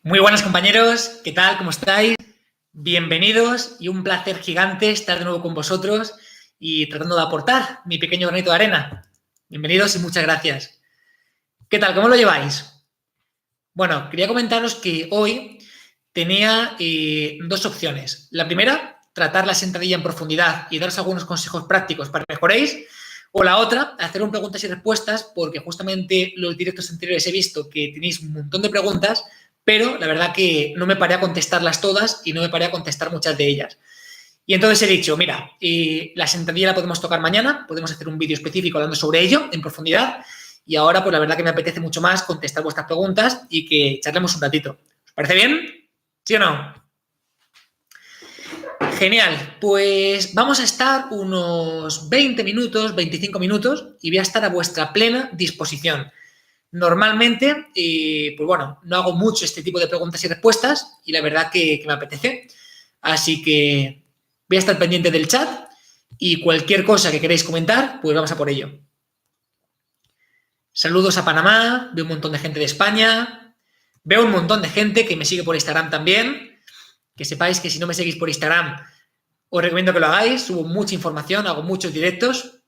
Muy buenas compañeros, ¿qué tal? ¿Cómo estáis? Bienvenidos y un placer gigante estar de nuevo con vosotros y tratando de aportar mi pequeño granito de arena. Bienvenidos y muchas gracias. ¿Qué tal? ¿Cómo lo lleváis? Bueno, quería comentaros que hoy tenía dos opciones. La primera, tratar la sentadilla en profundidad y daros algunos consejos prácticos para que mejoréis. O la otra, hacer un preguntas y respuestas, porque justamente los directos anteriores he visto que tenéis un montón de preguntas, pero la verdad que no me paré a contestarlas todas y no me paré a contestar muchas de ellas. Y entonces he dicho, mira, la sentadilla la podemos tocar mañana, podemos hacer un vídeo específico hablando sobre ello en profundidad. Y ahora, pues la verdad que me apetece mucho más contestar vuestras preguntas y que charlemos un ratito. ¿Os parece bien? ¿Sí o no? Genial, pues vamos a estar unos 20 minutos, 25 minutos y voy a estar a vuestra plena disposición. Normalmente, pues bueno, no hago mucho este tipo de preguntas y respuestas y la verdad que me apetece. Así que voy a estar pendiente del chat y cualquier cosa que queráis comentar, pues vamos a por ello. Saludos a Panamá, veo un montón de gente de España, veo un montón de gente que me sigue por Instagram también. Que sepáis que si no me seguís por Instagram, os recomiendo que lo hagáis, subo mucha información, hago muchos directos.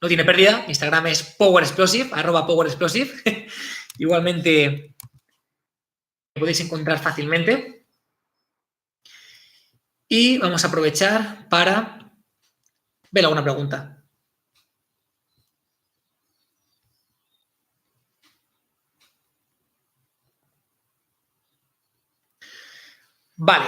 No tiene pérdida, Instagram es PowerExplosive, @PowerExplosive. Igualmente me podéis encontrar fácilmente. Y vamos a aprovechar para ver alguna pregunta. Vale.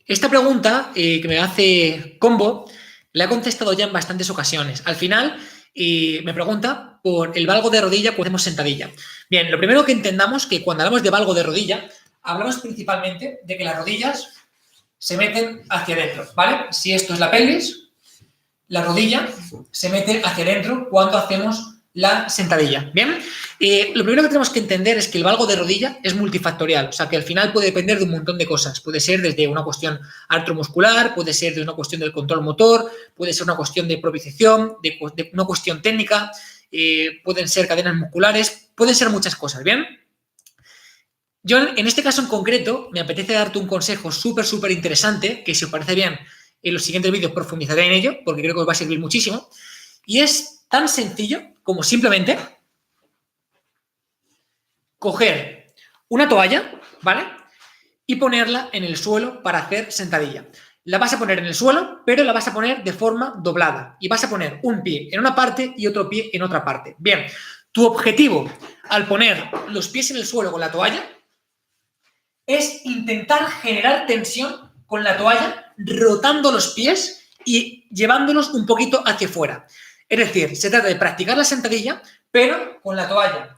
Esta pregunta que me hace Combo la he contestado ya en bastantes ocasiones. Al final me pregunta por el valgo de rodilla cuando hacemos sentadilla. Bien, lo primero que entendamos que cuando hablamos de valgo de rodilla, hablamos principalmente de que las rodillas se meten hacia adentro, ¿vale? Si esto es la pelvis, la rodilla se mete hacia adentro cuando hacemos la sentadilla, ¿bien? Lo primero que tenemos que entender es que el valgo de rodilla es multifactorial, o sea que al final puede depender de un montón de cosas. Puede ser desde una cuestión artromuscular, puede ser de una cuestión del control motor, puede ser una cuestión de propiocepción, de una cuestión técnica, pueden ser cadenas musculares, pueden ser muchas cosas, ¿bien? Yo en este caso en concreto me apetece darte un consejo súper interesante, que si os parece bien en los siguientes vídeos profundizaré en ello, porque creo que os va a servir muchísimo, y es tan sencillo como simplemente coger una toalla, ¿vale? Y ponerla en el suelo para hacer sentadilla. La vas a poner en el suelo, pero la vas a poner de forma doblada. Y vas a poner un pie en una parte y otro pie en otra parte. Bien, tu objetivo al poner los pies en el suelo con la toalla es intentar generar tensión con la toalla, rotando los pies y llevándolos un poquito hacia afuera. Es decir, se trata de practicar la sentadilla, pero con la toalla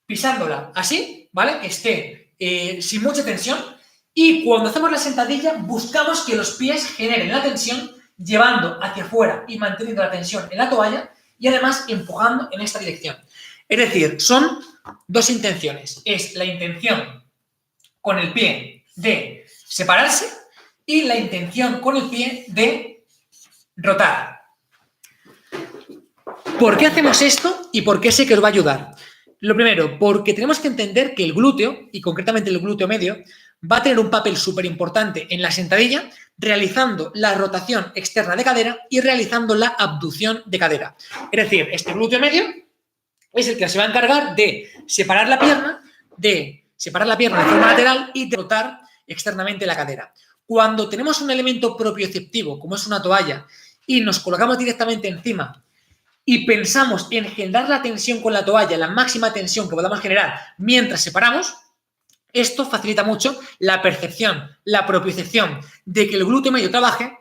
pisándola así, ¿vale? Que esté sin mucha tensión. Y cuando hacemos la sentadilla, buscamos que los pies generen la tensión, llevando hacia afuera y manteniendo la tensión en la toalla y además empujando en esta dirección. Es decir, son dos intenciones. Es la intención con el pie de separarse y la intención con el pie de rotar. ¿Por qué hacemos esto y por qué sé que os va a ayudar? Lo primero, porque tenemos que entender que el glúteo, y concretamente el glúteo medio, va a tener un papel súper importante en la sentadilla, realizando la rotación externa de cadera y realizando la abducción de cadera. Es decir, este glúteo medio es el que se va a encargar de separar la pierna de forma lateral y de rotar externamente la cadera. Cuando tenemos un elemento propioceptivo, como es una toalla, y nos colocamos directamente encima y pensamos en generar la tensión con la toalla, la máxima tensión que podamos generar mientras separamos, esto facilita mucho la percepción, la propiocepción de que el glúteo medio trabaje,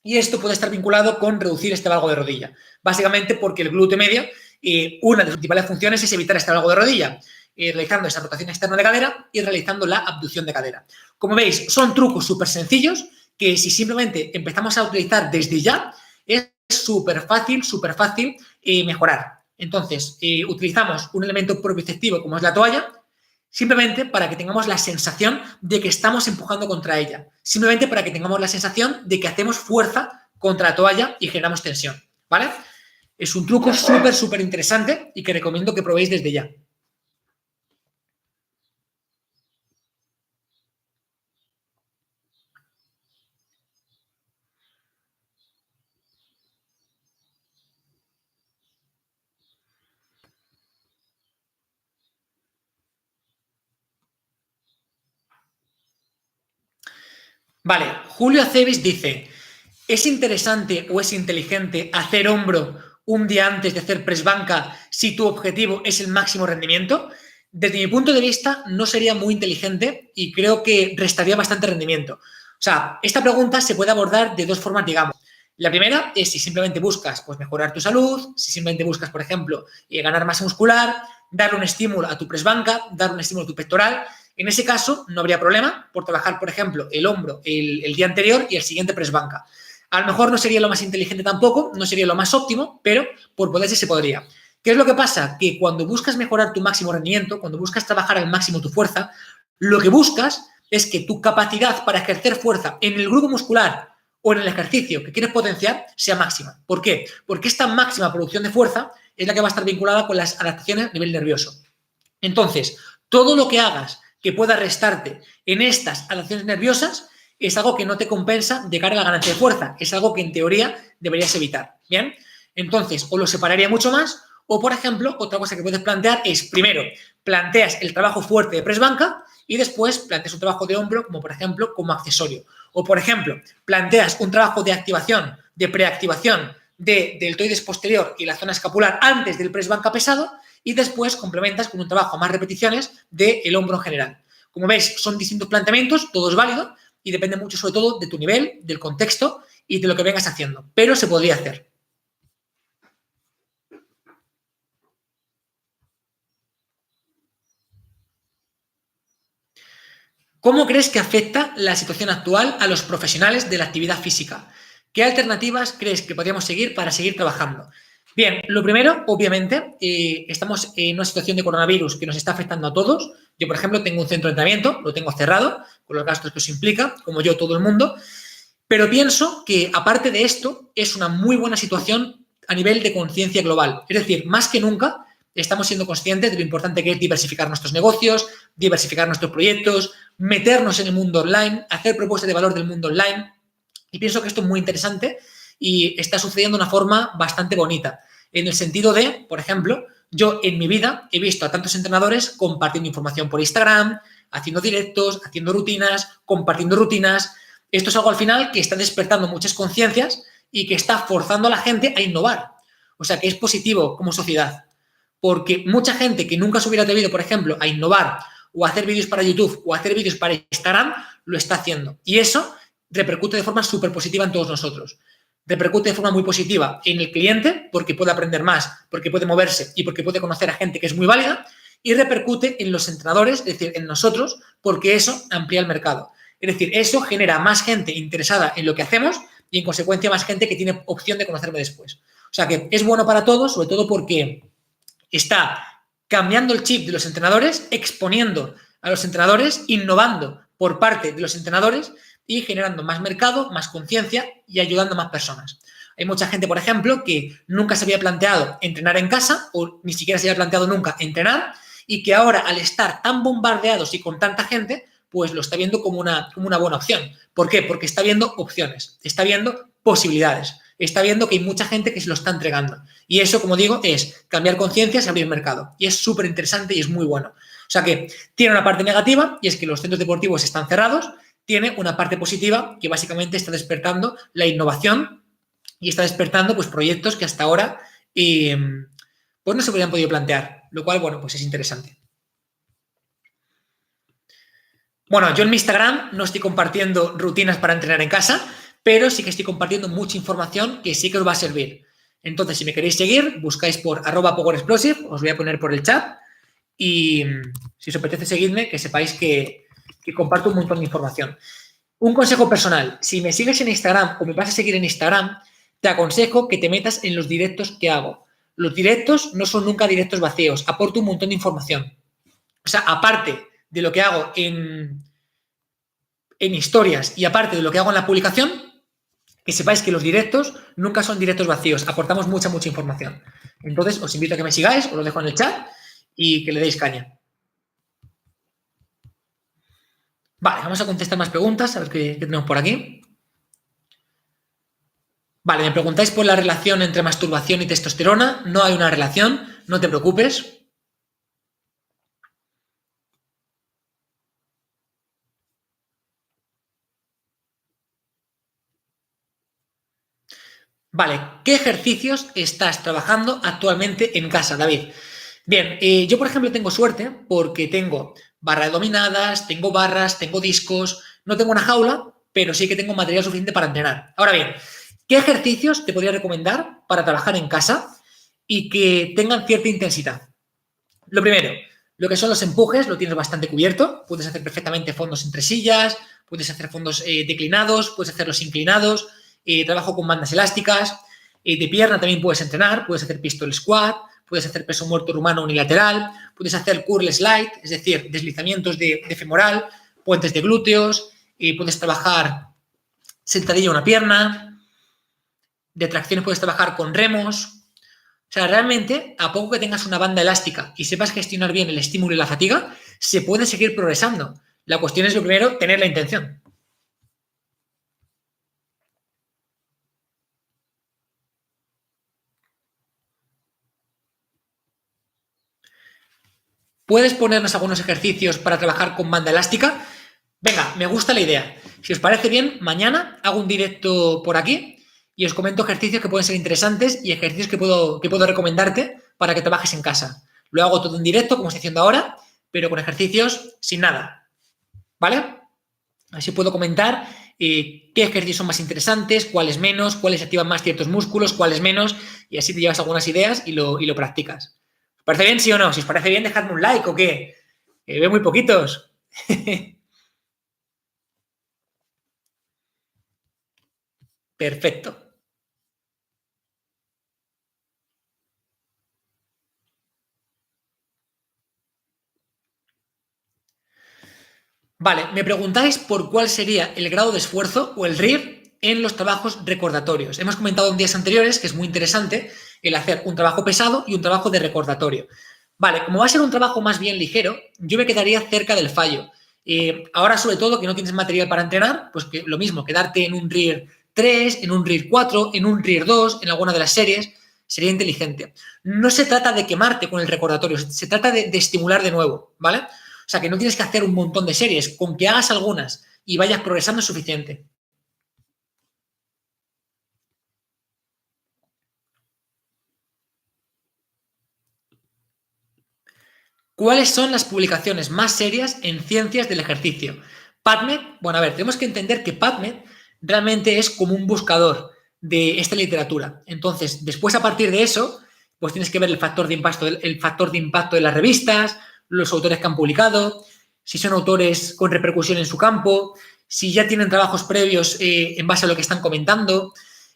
y esto puede estar vinculado con reducir este valgo de rodilla. Básicamente porque el glúteo medio, una de sus principales funciones es evitar este valgo de rodilla, realizando esa rotación externa de cadera y realizando la abducción de cadera. Como veis, son trucos súper sencillos que si simplemente empezamos a utilizar desde ya, es súper fácil mejorar. Entonces, utilizamos un elemento propioceptivo como es la toalla, simplemente para que tengamos la sensación de que estamos empujando contra ella. Simplemente para que tengamos la sensación de que hacemos fuerza contra la toalla y generamos tensión, ¿vale? Es un truco súper interesante y que recomiendo que probéis desde ya. Vale, Julio Aceves dice, ¿es interesante o es inteligente hacer hombro un día antes de hacer press banca si tu objetivo es el máximo rendimiento? Desde mi punto de vista, no sería muy inteligente y creo que restaría bastante rendimiento. O sea, esta pregunta se puede abordar de dos formas, digamos. La primera es si simplemente buscas pues, mejorar tu salud, si simplemente buscas, por ejemplo, ganar masa muscular, dar un estímulo a tu press banca, dar un estímulo a tu pectoral. En ese caso, no habría problema por trabajar, por ejemplo, el hombro el día anterior y el siguiente press banca. A lo mejor no sería lo más inteligente tampoco, no sería lo más óptimo, pero por poderse se podría. ¿Qué es lo que pasa? Que cuando buscas mejorar tu máximo rendimiento, cuando buscas trabajar al máximo tu fuerza, lo que buscas es que tu capacidad para ejercer fuerza en el grupo muscular o en el ejercicio que quieres potenciar sea máxima. ¿Por qué? Porque esta máxima producción de fuerza es la que va a estar vinculada con las adaptaciones a nivel nervioso. Entonces, todo lo que hagas que pueda restarte en estas adaptaciones nerviosas es algo que no te compensa de cara a la ganancia de fuerza. Es algo que en teoría deberías evitar. ¿Bien? Entonces, o lo separaría mucho más, o por ejemplo, otra cosa que puedes plantear es, primero, planteas el trabajo fuerte de press banca y después planteas un trabajo de hombro, como por ejemplo, como accesorio. O por ejemplo, planteas un trabajo de activación, de preactivación del deltoides posterior y la zona escapular antes del press banca pesado y después complementas con un trabajo más repeticiones del hombro en general. Como ves, son distintos planteamientos, todo es válido y depende mucho sobre todo de tu nivel, del contexto y de lo que vengas haciendo, pero se podría hacer. ¿Cómo crees que afecta la situación actual a los profesionales de la actividad física? ¿Qué alternativas crees que podríamos seguir para seguir trabajando? Bien, lo primero, obviamente, estamos en una situación de coronavirus que nos está afectando a todos. Yo, por ejemplo, tengo un centro de entrenamiento, lo tengo cerrado, con los gastos que eso implica, como yo, todo el mundo, pero pienso que, aparte de esto, es una muy buena situación a nivel de conciencia global. Es decir, más que nunca, estamos siendo conscientes de lo importante que es diversificar nuestros negocios, diversificar nuestros proyectos, meternos en el mundo online, hacer propuestas de valor del mundo online. Y pienso que esto es muy interesante y está sucediendo de una forma bastante bonita. En el sentido de, por ejemplo, yo en mi vida he visto a tantos entrenadores compartiendo información por Instagram, haciendo directos, haciendo rutinas, compartiendo rutinas. Esto es algo al final que está despertando muchas conciencias y que está forzando a la gente a innovar. O sea que es positivo como sociedad. Porque mucha gente que nunca se hubiera atrevido, por ejemplo, a innovar o a hacer vídeos para YouTube o a hacer vídeos para Instagram, lo está haciendo. Y eso repercute de forma súper positiva en todos nosotros. Repercute de forma muy positiva en el cliente porque puede aprender más, porque puede moverse y porque puede conocer a gente que es muy válida. Y repercute en los entrenadores, es decir, en nosotros, porque eso amplía el mercado. Es decir, eso genera más gente interesada en lo que hacemos y, en consecuencia, más gente que tiene opción de conocerme después. O sea que es bueno para todos, sobre todo porque está cambiando el chip de los entrenadores, exponiendo a los entrenadores, innovando por parte de los entrenadores y generando más mercado, más conciencia y ayudando a más personas. Hay mucha gente, por ejemplo, que nunca se había planteado entrenar en casa o ni siquiera se había planteado nunca entrenar y que ahora, al estar tan bombardeados y con tanta gente, pues lo está viendo como una buena opción. ¿Por qué? Porque está viendo opciones, está viendo posibilidades, está viendo que hay mucha gente que se lo está entregando. Y eso, como digo, es cambiar conciencias y abrir mercado. Y es súper interesante y es muy bueno. O sea que tiene una parte negativa y es que los centros deportivos están cerrados. Tiene una parte positiva que básicamente está despertando la innovación y está despertando pues proyectos que hasta ahora pues no se hubieran podido plantear, lo cual, bueno, pues es interesante. Bueno, yo en mi Instagram no estoy compartiendo rutinas para entrenar en casa, pero sí que estoy compartiendo mucha información que sí que os va a servir. Entonces, si me queréis seguir, buscáis por @PowerExplosive, os voy a poner por el chat y si os apetece seguirme, que sepáis que comparto un montón de información. Un consejo personal, si me sigues en Instagram o me vas a seguir en Instagram, te aconsejo que te metas en los directos que hago. Los directos no son nunca directos vacíos, aporto un montón de información. O sea, aparte de lo que hago en historias y aparte de lo que hago en la publicación, que sepáis que los directos nunca son directos vacíos, aportamos mucha información. Entonces, os invito a que me sigáis, os lo dejo en el chat y que le deis caña. Vale, vamos a contestar más preguntas, a ver qué tenemos por aquí. Vale, me preguntáis por la relación entre masturbación y testosterona. No hay una relación, no te preocupes. Vale, ¿qué ejercicios estás trabajando actualmente en casa, David? Bien, yo por ejemplo tengo suerte porque tengo barra de dominadas, tengo barras, tengo discos, no tengo una jaula, pero sí que tengo material suficiente para entrenar. Ahora bien, ¿qué ejercicios te podría recomendar para trabajar en casa y que tengan cierta intensidad? Lo primero, lo que son los empujes, lo tienes bastante cubierto. Puedes hacer perfectamente fondos entre sillas, puedes hacer fondos declinados, puedes hacerlos inclinados, trabajo con bandas elásticas. De pierna también puedes entrenar, puedes hacer pistol squat, puedes hacer peso muerto rumano unilateral, puedes hacer curl slide, es decir, deslizamientos de femoral, puentes de glúteos, puedes trabajar sentadilla una pierna, de tracciones puedes trabajar con remos. O sea, realmente, a poco que tengas una banda elástica y sepas gestionar bien el estímulo y la fatiga, se puede seguir progresando. La cuestión es, lo primero, tener la intención. ¿Puedes ponernos algunos ejercicios para trabajar con banda elástica? Venga, me gusta la idea. Si os parece bien, mañana hago un directo por aquí y os comento ejercicios que pueden ser interesantes y ejercicios que puedo recomendarte para que trabajes en casa. Lo hago todo en directo, como estoy haciendo ahora, pero con ejercicios sin nada. ¿Vale? Así puedo comentar qué ejercicios son más interesantes, cuáles menos, cuáles activan más ciertos músculos, cuáles menos, y así te llevas algunas ideas y lo practicas. ¿Os parece bien, sí o no? Si os parece bien, dejadme un like o qué. Veo muy poquitos. Perfecto. Vale, me preguntáis por cuál sería el grado de esfuerzo o el RIR en los trabajos recordatorios. Hemos comentado en días anteriores que es muy interesante el hacer un trabajo pesado y un trabajo de recordatorio. Vale, como va a ser un trabajo más bien ligero, yo me quedaría cerca del fallo. Ahora, sobre todo, que no tienes material para entrenar, pues que lo mismo, quedarte en un RIR 3, en un RIR 4, en un RIR 2, en alguna de las series, sería inteligente. No se trata de quemarte con el recordatorio, se trata de estimular de nuevo, ¿vale? O sea, que no tienes que hacer un montón de series, con que hagas algunas y vayas progresando es suficiente. ¿Cuáles son las publicaciones más serias en ciencias del ejercicio? PubMed, bueno, a ver, tenemos que entender que PubMed realmente es como un buscador de esta literatura. Entonces, después a partir de eso, pues tienes que ver el factor de impacto de las revistas, los autores que han publicado, si son autores con repercusión en su campo, si ya tienen trabajos previos en base a lo que están comentando,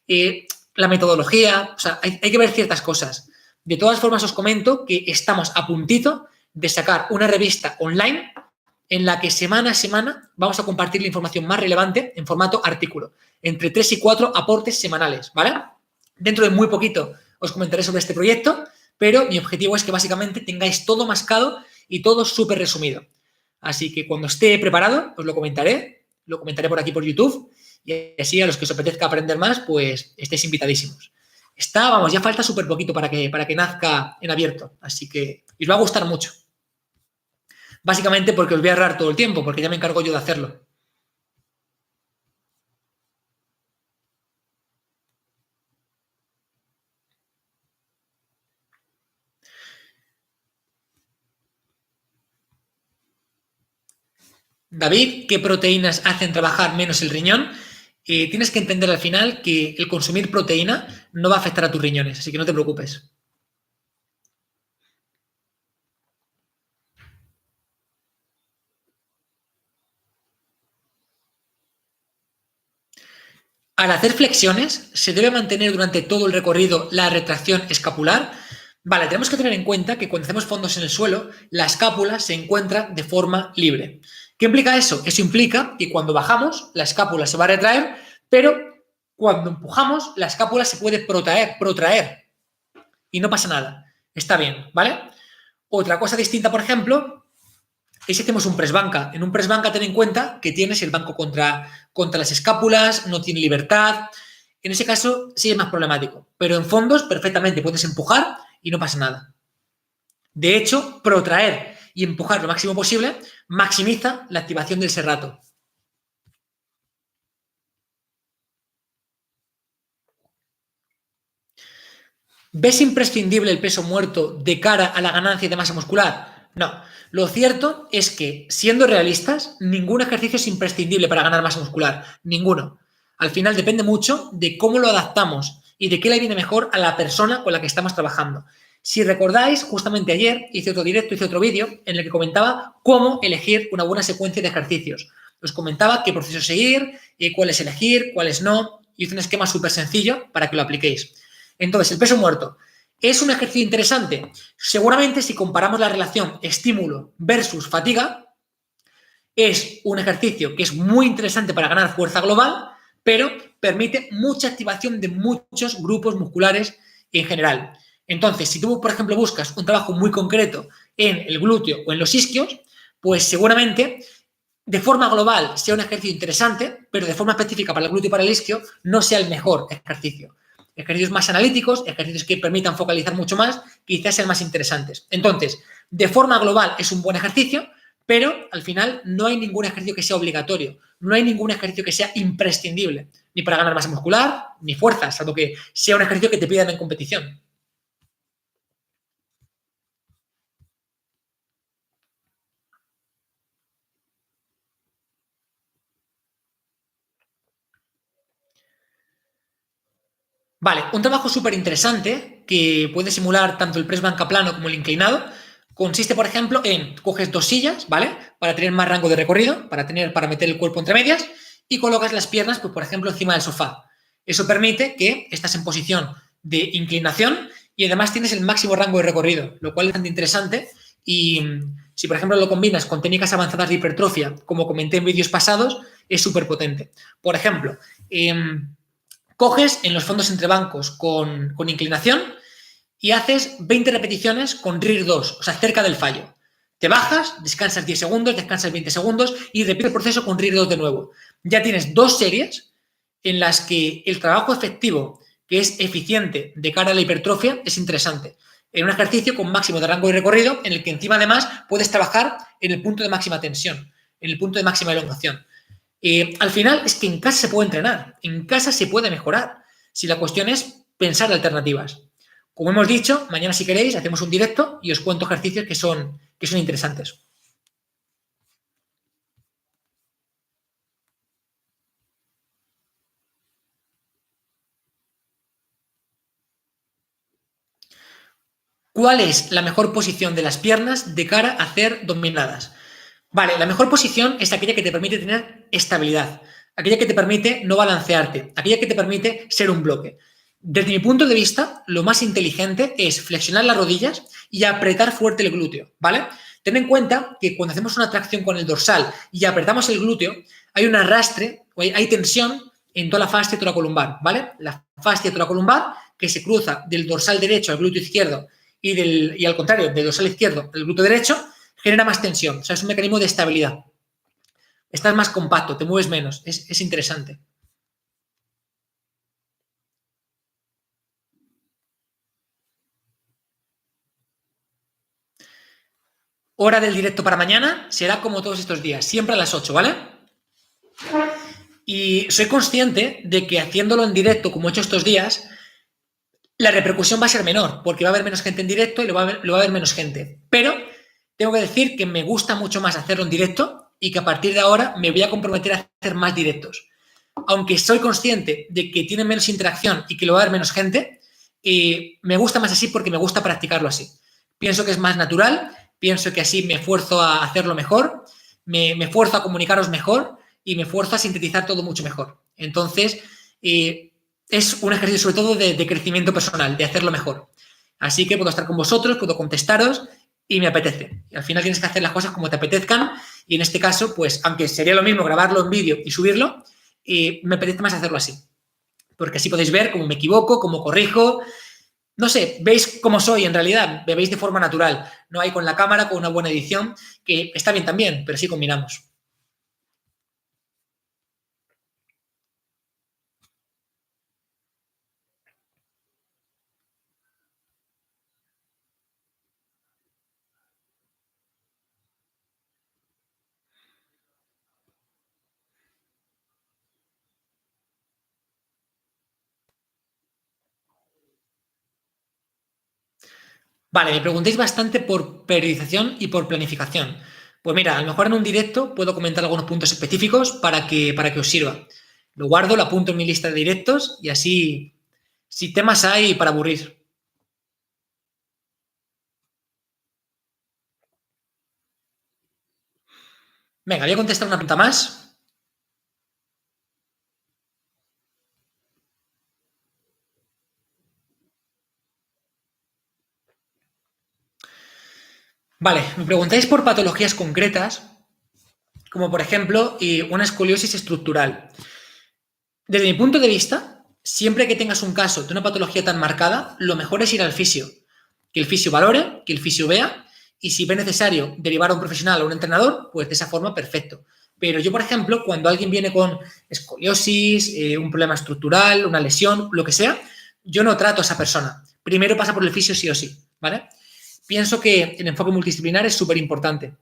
la metodología, o sea, hay que ver ciertas cosas. De todas formas, os comento que estamos a puntito de sacar una revista online en la que semana a semana vamos a compartir la información más relevante en formato artículo, entre 3 y 4 aportes semanales, ¿vale? Dentro de muy poquito os comentaré sobre este proyecto, pero mi objetivo es que básicamente tengáis todo mascado y todo súper resumido. Así que cuando esté preparado, os lo comentaré por aquí por YouTube y así a los que os apetezca aprender más, pues estéis invitadísimos. Está, vamos, ya falta súper poquito para que nazca en abierto, así que os va a gustar mucho. Básicamente porque os voy a ahorrar todo el tiempo, porque ya me encargo yo de hacerlo. David, ¿qué proteínas hacen trabajar menos el riñón? Tienes que entender al final que el consumir proteína no va a afectar a tus riñones, así que no te preocupes. Al hacer flexiones, se debe mantener durante todo el recorrido la retracción escapular. Vale, tenemos que tener en cuenta que cuando hacemos fondos en el suelo, la escápula se encuentra de forma libre. ¿Qué implica eso? Eso implica que cuando bajamos, la escápula se va a retraer, pero cuando empujamos, la escápula se puede protraer y no pasa nada. Está bien, ¿vale? Otra cosa distinta, por ejemplo, es si hacemos un press banca. En un press banca ten en cuenta que tienes el banco contra las escápulas, no tiene libertad. En ese caso sí es más problemático. Pero en fondos perfectamente puedes empujar y no pasa nada. De hecho, protraer y empujar lo máximo posible maximiza la activación del serrato. ¿Ves imprescindible el peso muerto de cara a la ganancia de masa muscular? No. Lo cierto es que, siendo realistas, ningún ejercicio es imprescindible para ganar masa muscular. Ninguno. Al final depende mucho de cómo lo adaptamos y de qué le viene mejor a la persona con la que estamos trabajando. Si recordáis, justamente ayer hice otro directo, hice otro vídeo en el que comentaba cómo elegir una buena secuencia de ejercicios. Os comentaba qué proceso seguir, cuáles elegir, cuáles no. Hice un esquema súper sencillo para que lo apliquéis. Entonces, el peso muerto, ¿es un ejercicio interesante? Seguramente si comparamos la relación estímulo versus fatiga, es un ejercicio que es muy interesante para ganar fuerza global, pero permite mucha activación de muchos grupos musculares en general. Entonces, si tú, por ejemplo, buscas un trabajo muy concreto en el glúteo o en los isquios, pues seguramente de forma global sea un ejercicio interesante, pero de forma específica para el glúteo y para el isquio no sea el mejor ejercicio. Ejercicios más analíticos, ejercicios que permitan focalizar mucho más, quizás sean más interesantes. Entonces, de forma global es un buen ejercicio, pero al final no hay ningún ejercicio que sea obligatorio, no hay ningún ejercicio que sea imprescindible, ni para ganar masa muscular, ni fuerza, salvo que sea un ejercicio que te pidan en competición. Vale, un trabajo súper interesante que puede simular tanto el press banca plano como el inclinado consiste, por ejemplo, en coges dos sillas, ¿vale? Para tener más rango de recorrido, para meter el cuerpo entre medias y colocas las piernas, pues, por ejemplo, encima del sofá. Eso permite que estás en posición de inclinación y además tienes el máximo rango de recorrido, lo cual es bastante interesante y si, por ejemplo, lo combinas con técnicas avanzadas de hipertrofia, como comenté en vídeos pasados, es súper potente. Por ejemplo, coges en los fondos entre bancos con inclinación y haces 20 repeticiones con RIR 2, o sea, cerca del fallo. Te bajas, descansas 10 segundos, descansas 20 segundos y repites el proceso con RIR 2 de nuevo. Ya tienes dos series en las que el trabajo efectivo, que es eficiente de cara a la hipertrofia, es interesante. En un ejercicio con máximo de rango y recorrido, en el que encima además puedes trabajar en el punto de máxima tensión, en el punto de máxima elongación. Al final es que en casa se puede entrenar, en casa se puede mejorar. Si la cuestión es pensar alternativas. Como hemos dicho, mañana si queréis hacemos un directo y os cuento ejercicios que son interesantes. ¿Cuál es la mejor posición de las piernas de cara a hacer dominadas? Vale, la mejor posición es aquella que te permite tener estabilidad, aquella que te permite no balancearte, aquella que te permite ser un bloque. Desde mi punto de vista, lo más inteligente es flexionar las rodillas y apretar fuerte el glúteo, ¿vale? Ten en cuenta que cuando hacemos una tracción con el dorsal y apretamos el glúteo, hay un arrastre, hay tensión en toda la fascia toracolumbar, ¿vale? La fascia toracolumbar que se cruza del dorsal derecho al glúteo izquierdo y al contrario, del dorsal izquierdo al glúteo derecho, genera más tensión. O sea, es un mecanismo de estabilidad. Estás más compacto, te mueves menos. Es interesante. Hora del directo para mañana será como todos estos días, siempre a las 8, ¿vale? Y soy consciente de que haciéndolo en directo, como he hecho estos días, la repercusión va a ser menor, porque va a haber menos gente en directo y lo va a ver menos gente. Pero tengo que decir que me gusta mucho más hacerlo en directo y que a partir de ahora me voy a comprometer a hacer más directos. Aunque soy consciente de que tiene menos interacción y que lo va a haber menos gente, me gusta más así porque me gusta practicarlo así. Pienso que es más natural, pienso que así me esfuerzo a hacerlo mejor, me esfuerzo a comunicaros mejor y me esfuerzo a sintetizar todo mucho mejor. Entonces, es un ejercicio sobre todo de crecimiento personal, de hacerlo mejor. Así que puedo estar con vosotros, puedo contestaros y me apetece. Y al final tienes que hacer las cosas como te apetezcan y en este caso, pues, aunque sería lo mismo grabarlo en vídeo y subirlo, me apetece más hacerlo así. Porque así podéis ver cómo me equivoco, cómo corrijo. No sé, veis cómo soy en realidad, me veis de forma natural. No hay con la cámara, con una buena edición, que está bien también, pero sí combinamos. Vale, me preguntéis bastante por periodización y por planificación. Pues mira, a lo mejor en un directo puedo comentar algunos puntos específicos para que os sirva. Lo guardo, lo apunto en mi lista de directos y así, si temas hay para aburrir. Venga, voy a contestar una pregunta más. Vale, me preguntáis por patologías concretas, como por ejemplo una escoliosis estructural. Desde mi punto de vista, siempre que tengas un caso de una patología tan marcada, lo mejor es ir al fisio. Que el fisio valore, que el fisio vea, y si ve necesario derivar a un profesional o a un entrenador, pues de esa forma, perfecto. Pero yo, por ejemplo, cuando alguien viene con escoliosis, un problema estructural, una lesión, lo que sea, yo no trato a esa persona. Primero pasa por el fisio sí o sí, ¿vale? Pienso que el enfoque multidisciplinar es súper importante.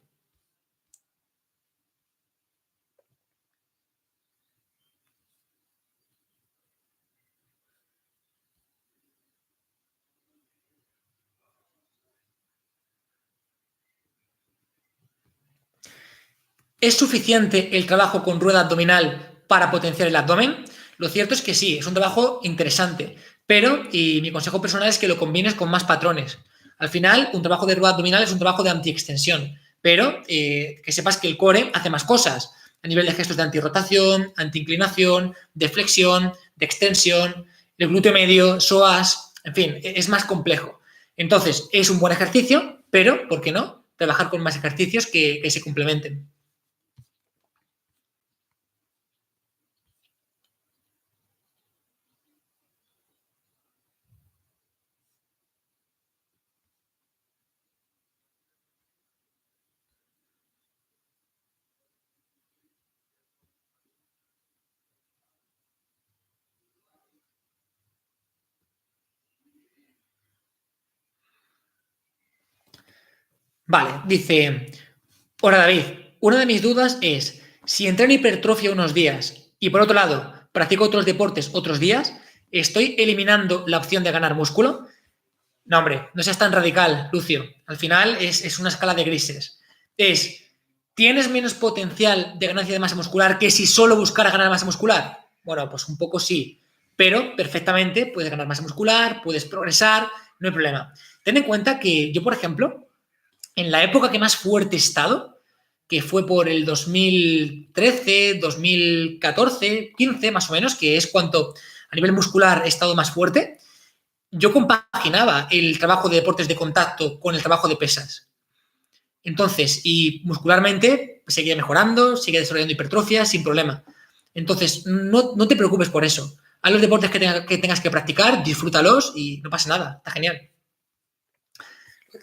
¿Es suficiente el trabajo con rueda abdominal para potenciar el abdomen? Lo cierto es que sí, es un trabajo interesante, pero y mi consejo personal es que lo combines con más patrones. Al final, un trabajo de rueda abdominal es un trabajo de antiextensión, pero que sepas que el core hace más cosas a nivel de gestos de antirrotación, antiinclinación, de flexión, de extensión, el glúteo medio, psoas, en fin, es más complejo. Entonces, es un buen ejercicio, pero, ¿por qué no? Trabajar con más ejercicios que se complementen. Vale, dice, hola David, una de mis dudas es, si entreno hipertrofia unos días y por otro lado practico otros deportes otros días, ¿estoy eliminando la opción de ganar músculo? No, hombre, no seas tan radical, Lucio. Al final es una escala de grises. Es, ¿tienes menos potencial de ganancia de masa muscular que si solo buscara ganar masa muscular? Bueno, pues un poco sí, pero perfectamente puedes ganar masa muscular, puedes progresar, no hay problema. Ten en cuenta que yo, por ejemplo, en la época que más fuerte he estado, que fue por el 2013, 2014, 15 más o menos, que es cuanto a nivel muscular he estado más fuerte, yo compaginaba el trabajo de deportes de contacto con el trabajo de pesas. Entonces, y muscularmente seguía mejorando, seguía desarrollando hipertrofia sin problema. Entonces, no te preocupes por eso. Haz los deportes que tengas que practicar, disfrútalos y no pasa nada. Está genial.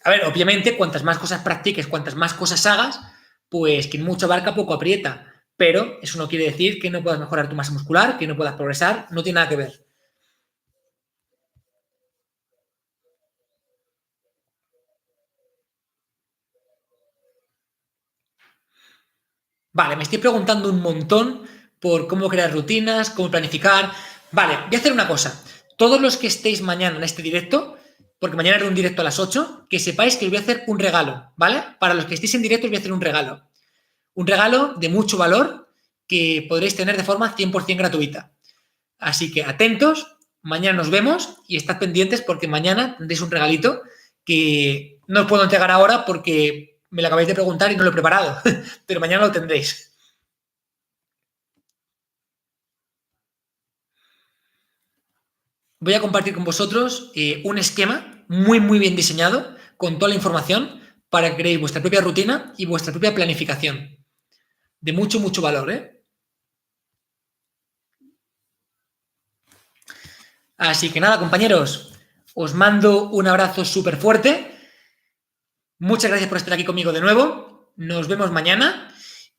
A ver, obviamente, cuantas más cosas practiques, cuantas más cosas hagas, pues quien mucho abarca, poco aprieta. Pero eso no quiere decir que no puedas mejorar tu masa muscular, que no puedas progresar, no tiene nada que ver. Vale, me estoy preguntando un montón por cómo crear rutinas, cómo planificar. Vale, voy a hacer una cosa. Todos los que estéis mañana en este directo, porque mañana haré un directo a las 8, que sepáis que os voy a hacer un regalo, ¿vale? Para los que estéis en directo os voy a hacer un regalo. Un regalo de mucho valor que podréis tener de forma 100% gratuita. Así que atentos, mañana nos vemos y estad pendientes porque mañana tendréis un regalito que no os puedo entregar ahora porque me lo acabáis de preguntar y no lo he preparado, pero mañana lo tendréis. Voy a compartir con vosotros un esquema muy bien diseñado con toda la información para que creéis vuestra propia rutina y vuestra propia planificación. De mucho valor, ¿eh? Así que nada, compañeros, os mando un abrazo súper fuerte. Muchas gracias por estar aquí conmigo de nuevo. Nos vemos mañana.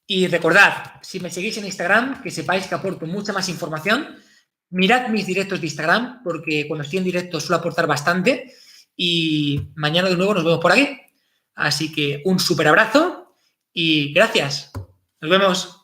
Y recordad, si me seguís en Instagram, que sepáis que aporto mucha más información. Mirad mis directos de Instagram, porque cuando estoy en directo suelo aportar bastante. Y mañana de nuevo nos vemos por aquí. Así que un súper abrazo y gracias. Nos vemos.